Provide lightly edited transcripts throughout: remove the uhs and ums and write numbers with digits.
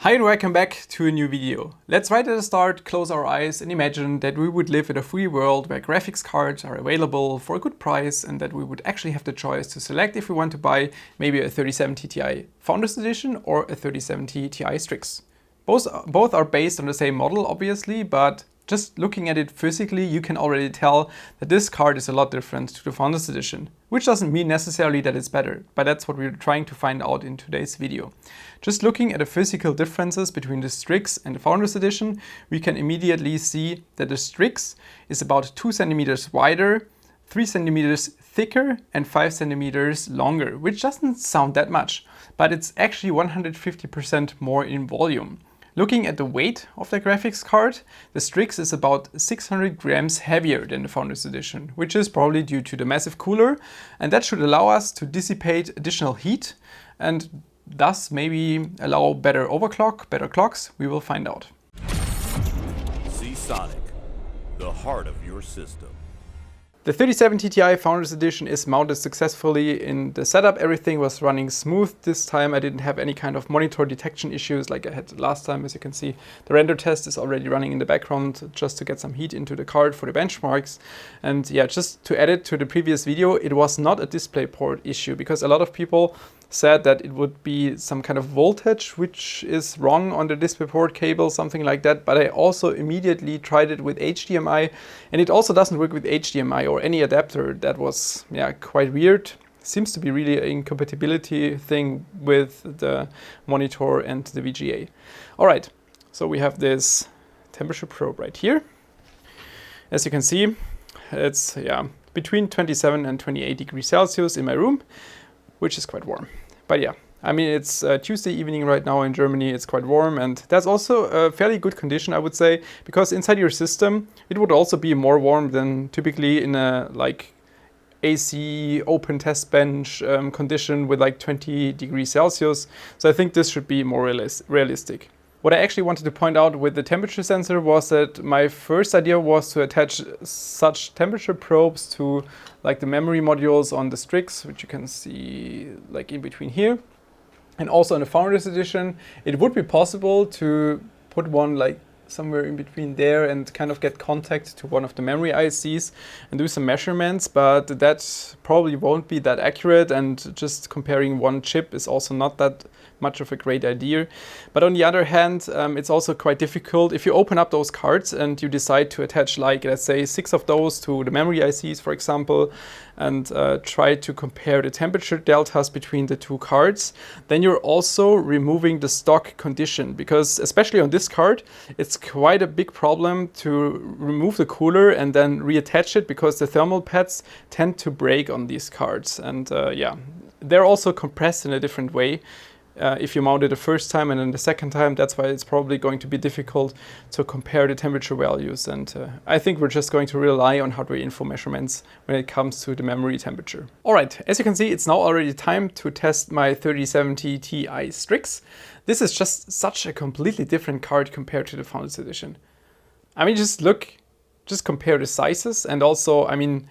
Hi and welcome back to a new video. Let's right at the start close our eyes and imagine that we would live in a free world where graphics cards are available for a good price and that we would actually have the choice to select if we want to buy maybe a 3070 Ti Founders Edition or a 3070 Ti Strix. Both are based on the same model obviously, but just looking at it physically, you can already tell that this card is a lot different to the Founders Edition, which doesn't mean necessarily that it's better, but that's what we're trying to find out in today's video. Just looking at the physical differences between the Strix and the Founders Edition, we can immediately see that the Strix is about 2 centimeters wider, 3 centimeters thicker and 5 centimeters longer, which doesn't sound that much, but it's actually 150% more in volume. Looking at the weight of the graphics card, the Strix is about 600 grams heavier than the Founders Edition, which is probably due to the massive cooler, and that should allow us to dissipate additional heat and thus maybe allow better clocks. We will find out. Seasonic, the heart of your system. The 3070 Ti Founders Edition is mounted successfully in the setup. Everything was running smooth this time. I didn't have any kind of monitor detection issues like I had last time. As you can see, the render test is already running in the background just to get some heat into the card for the benchmarks. And yeah, just to add it to the previous video, it was not a DisplayPort issue because a lot of people said that it would be some kind of voltage which is wrong on the DisplayPort cable, something like that. But I also immediately tried it with HDMI and it also doesn't work with HDMI or any adapter. That was quite weird. Seems to be really an incompatibility thing with the monitor and the VGA. All right, so we have this temperature probe right here. As you can see, it's between 27 and 28 degrees Celsius in my room, which is quite warm. But yeah, I mean, it's Tuesday evening right now in Germany. It's quite warm, and that's also a fairly good condition, I would say, because inside your system, it would also be more warm than typically in a like AC open test bench condition with like 20 degrees Celsius. So I think this should be more realistic. What I actually wanted to point out with the temperature sensor was that my first idea was to attach such temperature probes to like the memory modules on the Strix, which you can see like in between here. And also in the Founders Edition, it would be possible to put one like somewhere in between there and kind of get contact to one of the memory ICs and do some measurements, but that probably won't be that accurate, and just comparing one chip is also not that much of a great idea. But on the other hand, it's also quite difficult if you open up those cards and you decide to attach like, let's say 6 of those to the memory ICs, for example, and try to compare the temperature deltas between the two cards, then you're also removing the stock condition, because especially on this card, it's quite a big problem to remove the cooler and then reattach it, because the thermal pads tend to break on these cards. And they're also compressed in a different way. If you mount it the first time and then the second time, that's why it's probably going to be difficult to compare the temperature values. And I think we're just going to rely on hardware info measurements when it comes to the memory temperature. All right, as you can see, it's now already time to test my 3070 Ti Strix. This is just such a completely different card compared to the Founders Edition. I mean, just compare the sizes, and also, I mean,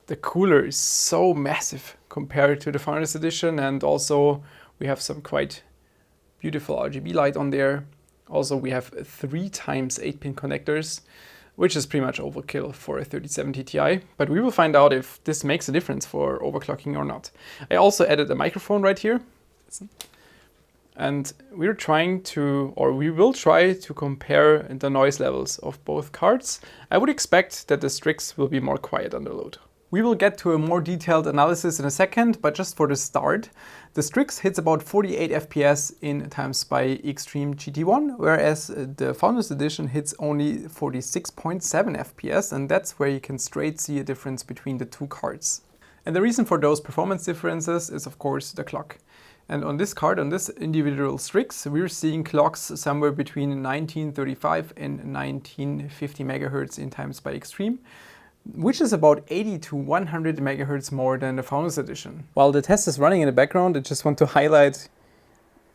the cooler is so massive compared to the Founders Edition, and also we have some quite beautiful RGB light on there. Also, we have 3 times 8-pin connectors, which is pretty much overkill for a 3070 Ti, but we will find out if this makes a difference for overclocking or not. I also added a microphone right here, and we will try to compare the noise levels of both cards. I would expect that the Strix will be more quiet under load. We will get to a more detailed analysis in a second, but just for the start, the Strix hits about 48 FPS in Times by Extreme GT1, whereas the Founders Edition hits only 46.7 FPS, and that's where you can straight see a difference between the two cards. And the reason for those performance differences is of course the clock. And on this card, on this individual Strix, we're seeing clocks somewhere between 1935 and 1950 MHz in Times by Extreme, which is about 80 to 100 MHz more than the Founders Edition. While the test is running in the background, I just want to highlight,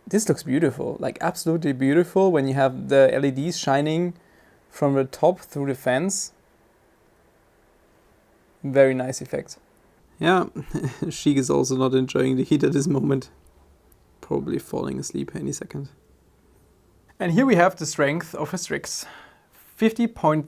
this looks beautiful, like absolutely beautiful when you have the LEDs shining from the top through the fans. Very nice effect. Yeah, Sheik is also not enjoying the heat at this moment. probably falling asleep any second. And here we have the strength of a Strix. 50.3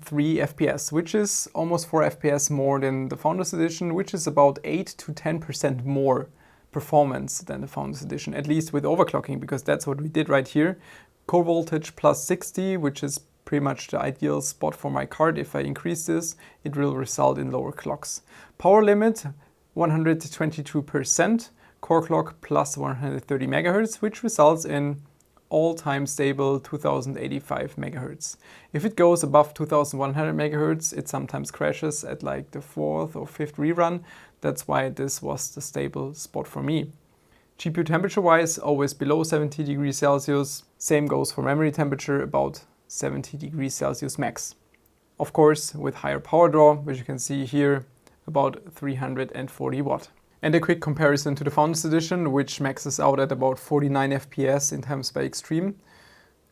FPS, which is almost 4 FPS more than the Founders Edition, which is about 8 to 10% more performance than the Founders Edition, at least with overclocking, because that's what we did right here. Core voltage plus 60, which is pretty much the ideal spot for my card. If I increase this, it will result in lower clocks. Power limit 122%, core clock plus 130 MHz, which results in all-time stable 2085 MHz. If it goes above 2100 MHz, it sometimes crashes at like the 4th or 5th rerun. That's why this was the stable spot for me. GPU temperature-wise, always below 70 degrees Celsius. Same goes for memory temperature, about 70 degrees Celsius max. Of course, with higher power draw, which you can see here, about 340 watt. And a quick comparison to the Founders Edition, which maxes out at about 49 FPS in times by extreme.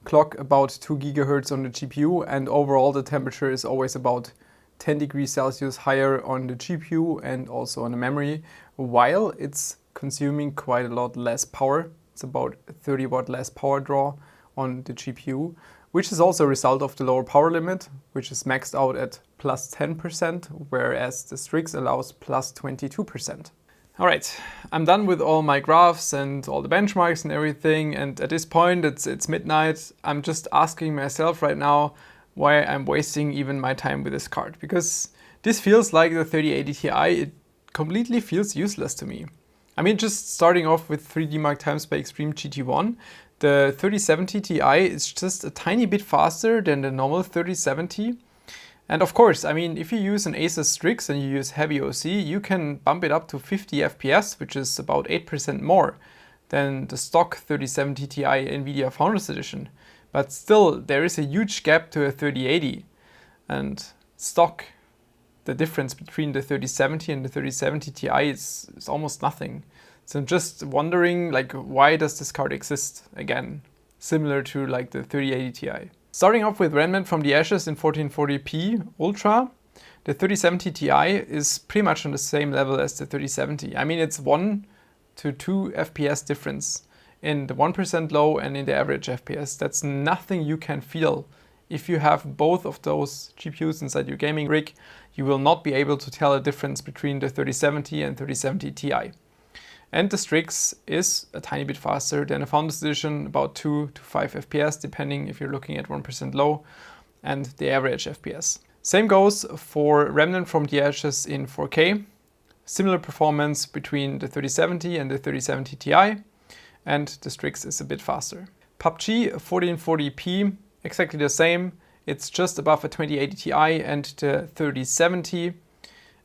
Clock about 2 GHz on the GPU, and overall the temperature is always about 10 degrees Celsius higher on the GPU and also on the memory, while it's consuming quite a lot less power. It's about 30 watt less power draw on the GPU, which is also a result of the lower power limit, which is maxed out at plus 10%, whereas the Strix allows plus 22%. Alright, I'm done with all my graphs and all the benchmarks and everything, and at this point it's midnight. I'm just asking myself right now why I'm wasting even my time with this card, because this feels like the 3080 Ti. It completely feels useless to me. I mean, just starting off with 3D Mark times by Extreme GT1, the 3070 Ti is just a tiny bit faster than the normal 3070. And of course, I mean, if you use an ASUS Strix and you use heavy OC, you can bump it up to 50 FPS, which is about 8% more than the stock 3070 Ti Nvidia Founders Edition. But still, there is a huge gap to a 3080. And stock, the difference between the 3070 and the 3070 Ti is almost nothing. So I'm just wondering, like, why does this card exist again? Similar to like the 3080 Ti. Starting off with rendering from the ASUS in 1440p Ultra, the 3070 Ti is pretty much on the same level as the 3070. I mean, it's 1 to 2 FPS difference in the 1% low and in the average FPS. That's nothing you can feel. If you have both of those GPUs inside your gaming rig, you will not be able to tell a difference between the 3070 and 3070 Ti. And the Strix is a tiny bit faster than a Founders Edition, about 2 to 5 FPS, depending if you're looking at 1% low, and the average FPS. Same goes for remnant from the ASUS in 4K. Similar performance between the 3070 and the 3070 Ti, and the Strix is a bit faster. PUBG 1440p, exactly the same. It's just above a 2080 Ti and the 3070.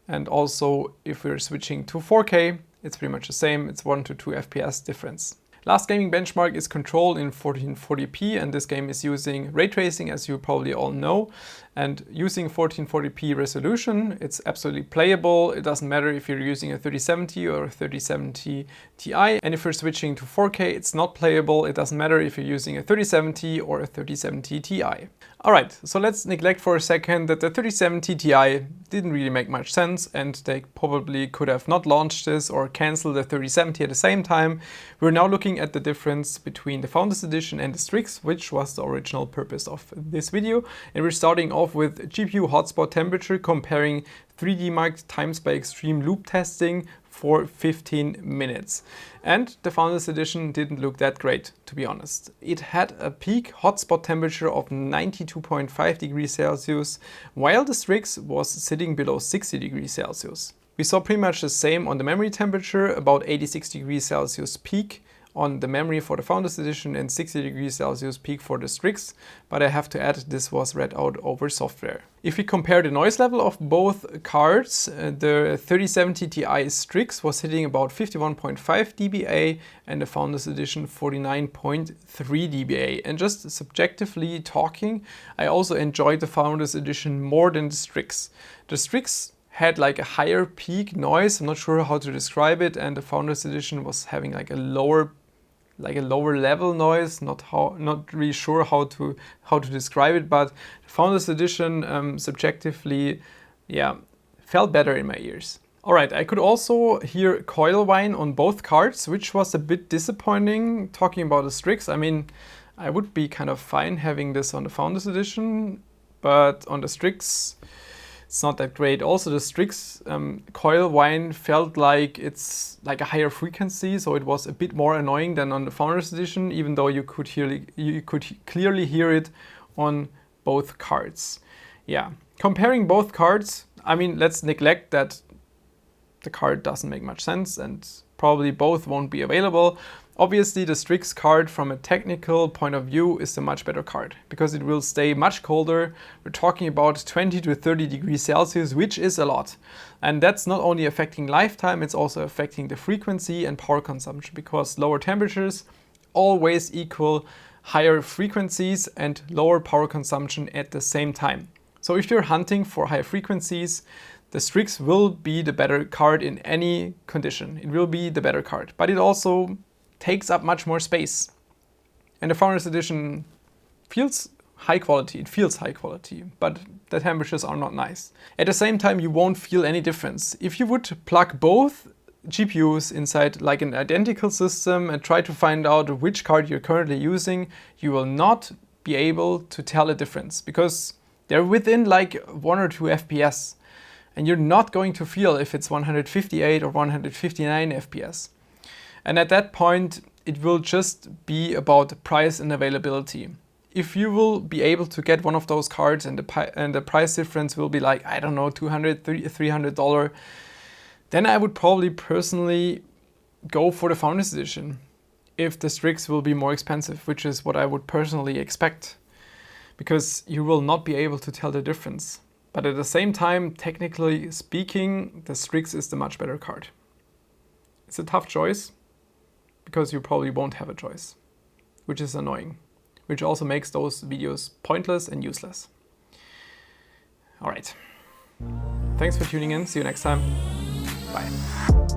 And also, if we're switching to 4K, it's pretty much the same. It's 1 to 2 FPS difference. Last gaming benchmark is Control in 1440p, and this game is using ray tracing, as you probably all know. And using 1440p resolution, it's absolutely playable. It doesn't matter if you're using a 3070 or a 3070 Ti. And if you're switching to 4K, it's not playable. It doesn't matter if you're using a 3070 or a 3070 Ti. Alright, so let's neglect for a second that the 3070 Ti didn't really make much sense, and they probably could have not launched this or canceled the 3070 at the same time. We're now looking at the difference between the Founders Edition and the Strix, which was the original purpose of this video. And we're starting off with GPU hotspot temperature, comparing 3D Mark times by Extreme loop testing for 15 minutes. And the Founders Edition didn't look that great, to be honest. It had a peak hotspot temperature of 92.5 degrees Celsius, while the Strix was sitting below 60 degrees Celsius. We saw pretty much the same on the memory temperature, about 86 degrees Celsius peak on the memory for the Founders Edition and 60 degrees Celsius peak for the Strix, but I have to add this was read out over software. If we compare the noise level of both cards, the 3070 Ti Strix was hitting about 51.5 dBA and the Founders Edition 49.3 dBA. And just subjectively talking, I also enjoyed the Founders Edition more than the Strix. The Strix had like a higher peak noise, I'm not sure how to describe it, and the Founders Edition was having like a lower level noise, not really sure how to describe it, but the Founders Edition subjectively, yeah, felt better in my ears. Alright, I could also hear coil whine on both cards, which was a bit disappointing. Talking about the Strix, I mean, I would be kind of fine having this on the Founders Edition, but on the Strix, it's not that great. Also, the Strix coil whine felt like it's like a higher frequency, so it was a bit more annoying than on the Founders Edition, even though you could clearly hear it on both cards. Yeah, comparing both cards, I mean, let's neglect that the card doesn't make much sense and probably both won't be available. Obviously, the Strix card from a technical point of view is a much better card because it will stay much colder. We're talking about 20 to 30 degrees Celsius, which is a lot. And that's not only affecting lifetime, it's also affecting the frequency and power consumption because lower temperatures always equal higher frequencies and lower power consumption at the same time. So if you're hunting for high frequencies, the Strix will be the better card in any condition. It will be the better card, but it also takes up much more space. And the Founders Edition feels high quality. It feels high quality, but the temperatures are not nice. At the same time, you won't feel any difference. If you would plug both GPUs inside like an identical system and try to find out which card you're currently using, you will not be able to tell a difference because they're within like 1 or 2 FPS. And you're not going to feel if it's 158 or 159 FPS. And at that point, it will just be about price and availability. If you will be able to get one of those cards and the price difference will be like, I don't know, $200, $300, then I would probably personally go for the Founders Edition if the Strix will be more expensive, which is what I would personally expect, because you will not be able to tell the difference. But at the same time, technically speaking, the Strix is the much better card. It's a tough choice because you probably won't have a choice, which is annoying, which also makes those videos pointless and useless. All right. Thanks for tuning in. See you next time. Bye.